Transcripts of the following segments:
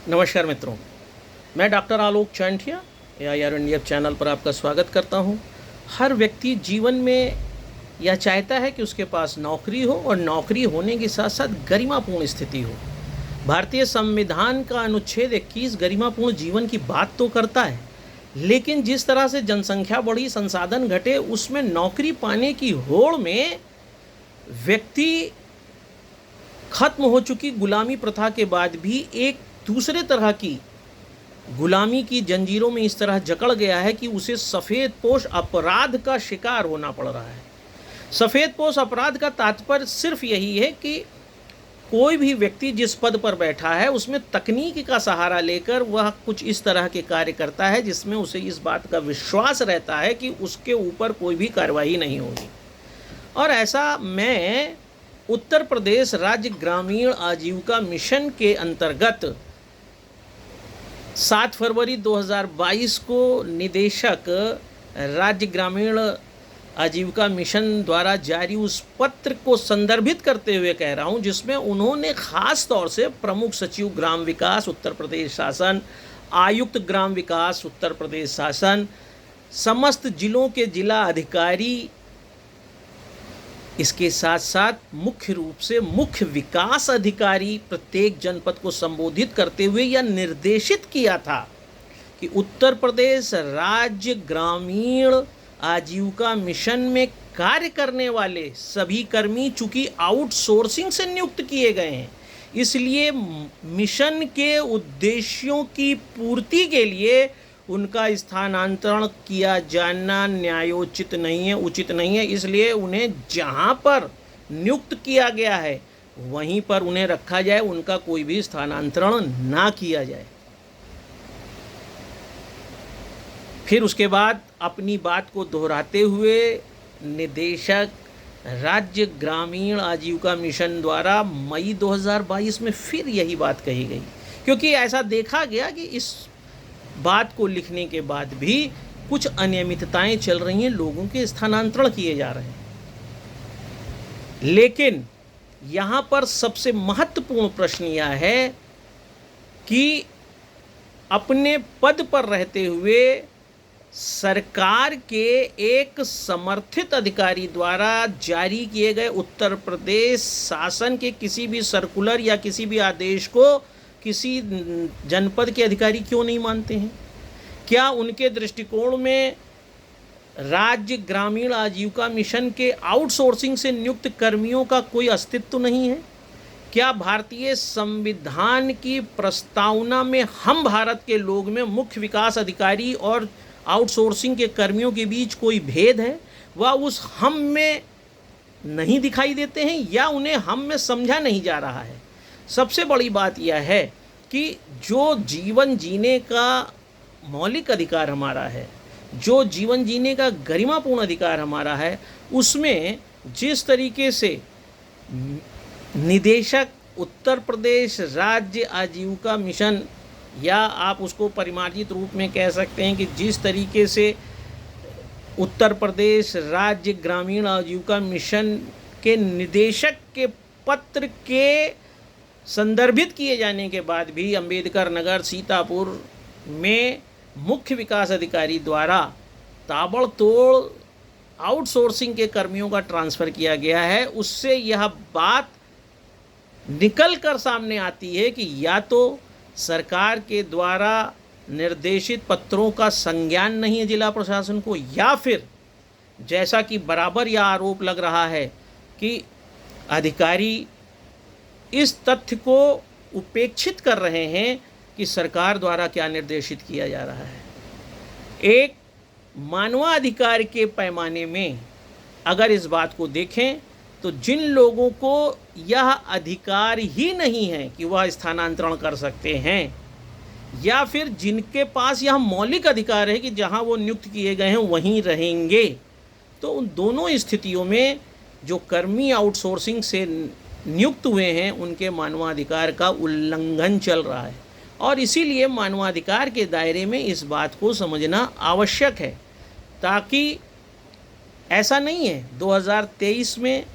नमस्कार मित्रों, मैं डॉक्टर आलोक चांठिया AIR इंडिया चैनल पर आपका स्वागत करता हूं। हर व्यक्ति जीवन में यह चाहता है कि उसके पास नौकरी हो और नौकरी होने के साथ साथ गरिमापूर्ण स्थिति हो। भारतीय संविधान का अनुच्छेद 21 गरिमापूर्ण जीवन की बात तो करता है, लेकिन जिस तरह से जनसंख्या बढ़ी, संसाधन घटे, उसमें नौकरी पाने की होड़ में व्यक्ति खत्म हो चुकी गुलामी प्रथा के बाद भी एक दूसरे तरह की गुलामी की जंजीरों में इस तरह जकड़ गया है कि उसे सफ़ेदपोश अपराध का शिकार होना पड़ रहा है। सफ़ेदपोश अपराध का तात्पर्य सिर्फ यही है कि कोई भी व्यक्ति जिस पद पर बैठा है उसमें तकनीक का सहारा लेकर वह कुछ इस तरह के कार्य करता है जिसमें उसे इस बात का विश्वास रहता है कि उसके ऊपर कोई भी कार्रवाई नहीं होगी। और ऐसा मैं उत्तर प्रदेश राज्य ग्रामीण आजीविका मिशन के अंतर्गत 7 फरवरी 2022 को निदेशक राज्य ग्रामीण आजीविका मिशन द्वारा जारी उस पत्र को संदर्भित करते हुए कह रहा हूं, जिसमें उन्होंने ख़ास तौर से प्रमुख सचिव ग्राम विकास उत्तर प्रदेश शासन, आयुक्त ग्राम विकास उत्तर प्रदेश शासन, समस्त जिलों के जिला अधिकारी, इसके साथ साथ मुख्य रूप से मुख्य विकास अधिकारी प्रत्येक जनपद को संबोधित करते हुए यह निर्देशित किया था कि उत्तर प्रदेश राज्य ग्रामीण आजीविका मिशन में कार्य करने वाले सभी कर्मी चूंकि आउटसोर्सिंग से नियुक्त किए गए हैं, इसलिए मिशन के उद्देश्यों की पूर्ति के लिए उनका स्थानांतरण किया जाना न्यायोचित नहीं है, उचित नहीं है। इसलिए उन्हें जहां पर नियुक्त किया गया है वहीं पर उन्हें रखा जाए, उनका कोई भी स्थानांतरण ना किया जाए। फिर उसके बाद अपनी बात को दोहराते हुए निदेशक राज्य ग्रामीण आजीविका मिशन द्वारा मई 2022 में फिर यही बात कही गई, क्योंकि ऐसा देखा गया कि इस बात को लिखने के बाद भी कुछ अनियमितताएं चल रही हैं, लोगों के स्थानांतरण किए जा रहे हैं। लेकिन यहाँ पर सबसे महत्वपूर्ण प्रश्न यह है कि अपने पद पर रहते हुए सरकार के एक समर्थित अधिकारी द्वारा जारी किए गए उत्तर प्रदेश शासन के किसी भी सर्कुलर या किसी भी आदेश को किसी जनपद के अधिकारी क्यों नहीं मानते हैं? क्या उनके दृष्टिकोण में राज्य ग्रामीण आजीविका मिशन के आउटसोर्सिंग से नियुक्त कर्मियों का कोई अस्तित्व नहीं है? क्या भारतीय संविधान की प्रस्तावना में हम भारत के लोग में मुख्य विकास अधिकारी और आउटसोर्सिंग के कर्मियों के बीच कोई भेद है? वह उस हम में नहीं दिखाई देते हैं या उन्हें हम में समझा नहीं जा रहा है? सबसे बड़ी बात यह है कि जो जीवन जीने का मौलिक अधिकार हमारा है, जो जीवन जीने का गरिमापूर्ण अधिकार हमारा है, उसमें जिस तरीके से निदेशक उत्तर प्रदेश राज्य आजीविका मिशन, या आप उसको परिमार्जित रूप में कह सकते हैं कि जिस तरीके से उत्तर प्रदेश राज्य ग्रामीण आजीविका मिशन के निदेशक के पत्र के संदर्भित किए जाने के बाद भी अंबेडकर नगर सीतापुर में मुख्य विकास अधिकारी द्वारा ताबड़तोड़ आउटसोर्सिंग के कर्मियों का ट्रांसफ़र किया गया है, उससे यह बात निकल कर सामने आती है कि या तो सरकार के द्वारा निर्देशित पत्रों का संज्ञान नहीं है जिला प्रशासन को, या फिर जैसा कि बराबर यह आरोप लग रहा है कि अधिकारी इस तथ्य को उपेक्षित कर रहे हैं कि सरकार द्वारा क्या निर्देशित किया जा रहा है। एक मानवाधिकार के पैमाने में अगर इस बात को देखें तो जिन लोगों को यह अधिकार ही नहीं है कि वह स्थानांतरण कर सकते हैं, या फिर जिनके पास यह मौलिक अधिकार है कि जहां वो नियुक्त किए गए हैं वहीं रहेंगे, तो उन दोनों स्थितियों में जो कर्मी आउटसोर्सिंग से नियुक्त हुए हैं उनके मानवाधिकार का उल्लंघन चल रहा है। और इसीलिए मानवाधिकार के दायरे में इस बात को समझना आवश्यक है, ताकि ऐसा नहीं है 2023 में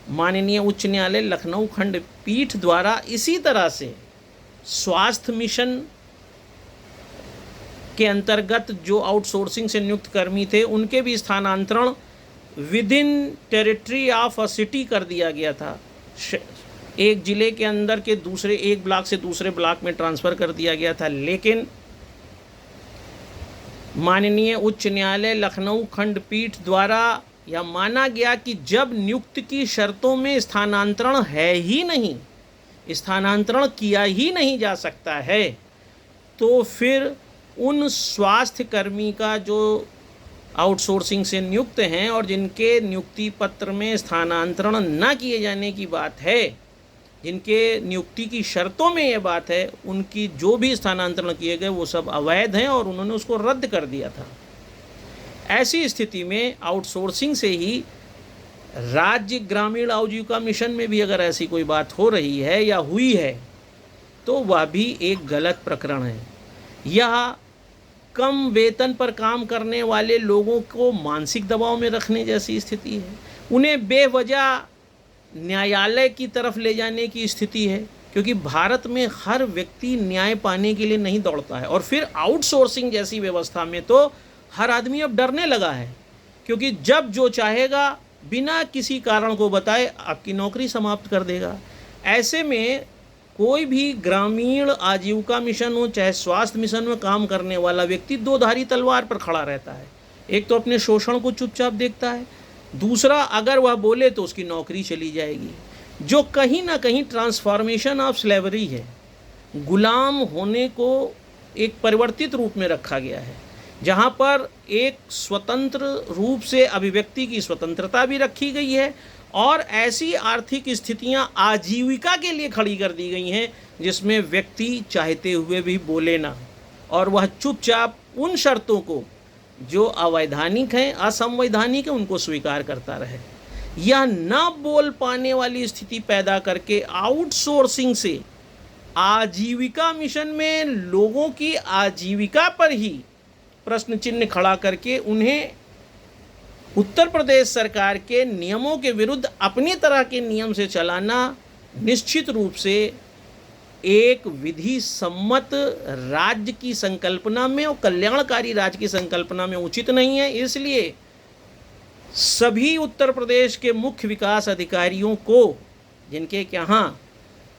माननीय उच्च न्यायालय लखनऊ खंडपीठ द्वारा इसी तरह से स्वास्थ्य मिशन के अंतर्गत जो आउटसोर्सिंग से नियुक्त कर्मी थे उनके भी स्थानांतरण with in territory of a city कर दिया गया था। एक ज़िले के अंदर के दूसरे एक ब्लॉक से दूसरे ब्लॉक में ट्रांसफ़र कर दिया गया था। लेकिन माननीय उच्च न्यायालय लखनऊ खंडपीठ द्वारा यह माना गया कि जब नियुक्ति की शर्तों में स्थानांतरण है ही नहीं, स्थानांतरण किया ही नहीं जा सकता है, तो फिर उन स्वास्थ्य कर्मी का जो आउटसोर्सिंग से नियुक्त हैं और जिनके नियुक्ति पत्र में स्थानांतरण न किए जाने की बात है, जिनके नियुक्ति की शर्तों में ये बात है, उनकी जो भी स्थानांतरण किए गए वो सब अवैध हैं और उन्होंने उसको रद्द कर दिया था। ऐसी स्थिति में आउटसोर्सिंग से ही राज्य ग्रामीण आजीविका मिशन में भी अगर ऐसी कोई बात हो रही है या हुई है तो वह भी एक गलत प्रकरण है। यह कम वेतन पर काम करने वाले लोगों को मानसिक दबाव में रखने जैसी स्थिति है। उन्हें बेवजह न्यायालय की तरफ ले जाने की स्थिति है, क्योंकि भारत में हर व्यक्ति न्याय पाने के लिए नहीं दौड़ता है। और फिर आउटसोर्सिंग जैसी व्यवस्था में तो हर आदमी अब डरने लगा है, क्योंकि जब जो चाहेगा बिना किसी कारण को बताए आपकी नौकरी समाप्त कर देगा। ऐसे में कोई भी ग्रामीण आजीविका मिशन हो चाहे स्वास्थ्य मिशन में काम करने वाला व्यक्ति दो धारी तलवार पर खड़ा रहता है। एक तो अपने शोषण को चुपचाप देखता है, दूसरा अगर वह बोले तो उसकी नौकरी चली जाएगी, जो कहीं ना कहीं ट्रांसफॉर्मेशन ऑफ स्लेवरी है। गुलाम होने को एक परिवर्तित रूप में रखा गया है, जहाँ पर एक स्वतंत्र रूप से अभिव्यक्ति की स्वतंत्रता भी रखी गई है और ऐसी आर्थिक स्थितियां आजीविका के लिए खड़ी कर दी गई हैं जिसमें व्यक्ति चाहते हुए भी बोले ना, और वह चुपचाप उन शर्तों को जो अवैधानिक हैं, असंवैधानिक हैं, उनको स्वीकार करता रहे। यह न बोल पाने वाली स्थिति पैदा करके आउटसोर्सिंग से आजीविका मिशन में लोगों की आजीविका पर ही प्रश्न चिन्ह खड़ा करके उन्हें उत्तर प्रदेश सरकार के नियमों के विरुद्ध अपनी तरह के नियम से चलाना निश्चित रूप से एक विधि सम्मत राज्य की संकल्पना में और कल्याणकारी राज्य की संकल्पना में उचित नहीं है। इसलिए सभी उत्तर प्रदेश के मुख्य विकास अधिकारियों को, जिनके यहाँ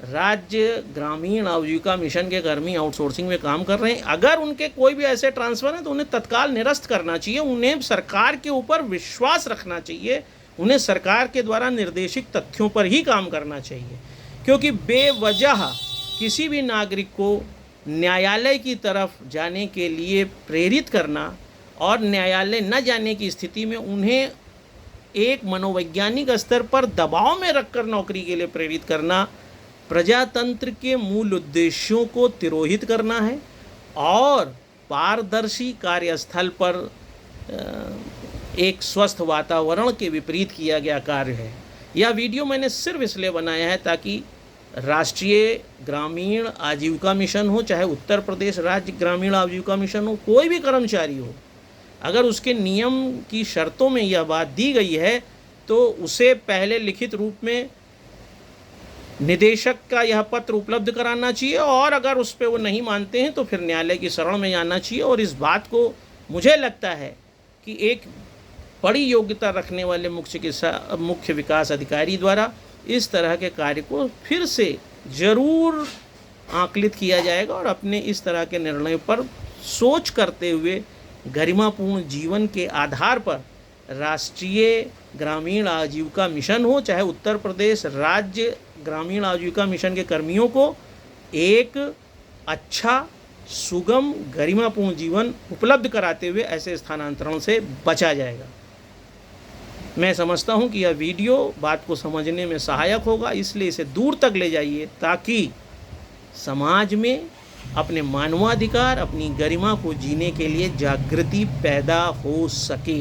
राज्य ग्रामीण आजीविका मिशन के कर्मी आउटसोर्सिंग में काम कर रहे हैं, अगर उनके कोई भी ऐसे ट्रांसफ़र हैं तो उन्हें तत्काल निरस्त करना चाहिए। उन्हें सरकार के ऊपर विश्वास रखना चाहिए, उन्हें सरकार के द्वारा निर्देशित तथ्यों पर ही काम करना चाहिए, क्योंकि बेवजह किसी भी नागरिक को न्यायालय की तरफ जाने के लिए प्रेरित करना और न्यायालय न जाने की स्थिति में उन्हें एक मनोवैज्ञानिक स्तर पर दबाव में रखकर नौकरी के लिए प्रेरित करना प्रजातंत्र के मूल उद्देश्यों को तिरोहित करना है और पारदर्शी कार्यस्थल पर एक स्वस्थ वातावरण के विपरीत किया गया कार्य है। यह वीडियो मैंने सिर्फ इसलिए बनाया है ताकि राष्ट्रीय ग्रामीण आजीविका मिशन हो चाहे उत्तर प्रदेश राज्य ग्रामीण आजीविका मिशन हो, कोई भी कर्मचारी हो, अगर उसके नियम की शर्तों में यह बात दी गई है तो उसे पहले लिखित रूप में निदेशक का यह पत्र उपलब्ध कराना चाहिए, और अगर उस पर वो नहीं मानते हैं तो फिर न्यायालय की शरण में जाना चाहिए। और इस बात को मुझे लगता है कि एक बड़ी योग्यता रखने वाले मुख्य विकास अधिकारी द्वारा इस तरह के कार्य को फिर से ज़रूर आकलित किया जाएगा और अपने इस तरह के निर्णय पर सोच करते हुए गरिमापूर्ण जीवन के आधार पर राष्ट्रीय ग्रामीण आजीविका मिशन हो चाहे उत्तर प्रदेश राज्य ग्रामीण आजीविका मिशन के कर्मियों को एक अच्छा सुगम गरिमापूर्ण जीवन उपलब्ध कराते हुए ऐसे स्थानांतरण से बचा जाएगा। मैं समझता हूं कि यह वीडियो बात को समझने में सहायक होगा, इसलिए इसे दूर तक ले जाइए ताकि समाज में अपने मानवाधिकार, अपनी गरिमा को जीने के लिए जागृति पैदा हो सके।